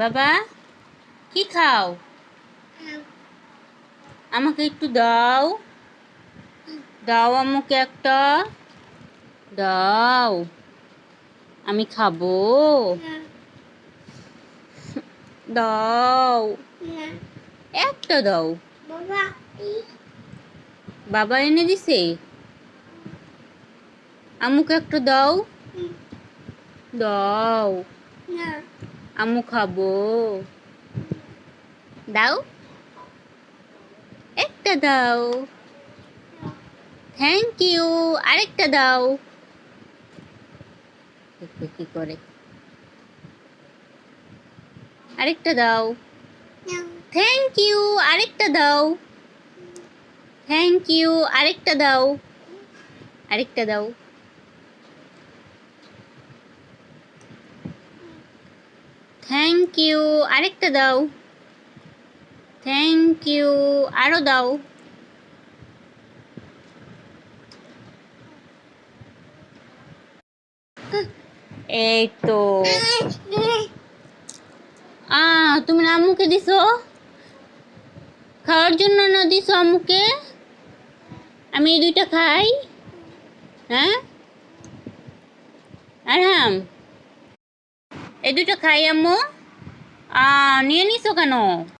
বাবা কি খাও? আমাকে একটু দাও, দাও আমাকে একটা, দাও, আমি খাবো। দাও, একটা দাও। বাবা এনে দিছে, আম্মুকে একটু দাও, দাও, আম্মু খাবো। দাও, একটা দাও। থ্যাংক ইউ, আরেকটা দাও। দেখো কি করে, আরেকটা দাও। থ্যাংক ইউ, আরেকটা দাও। থ্যাংক ইউ, আরেকটা দাও, আরেকটা দাও। থ্যাংক ইউ, আরেকটা দাও। থ্যাংক ইউ, আরো দাও। এই তো তুমি আম্মুকে দিছো, খাওয়ার জন্য না দিছো আম্মুকে? আমি এই দুইটা খাই। হ্যাঁ আরহাম, এই দুইটা খাই আম্মু। নিয়ে নিছো কেন?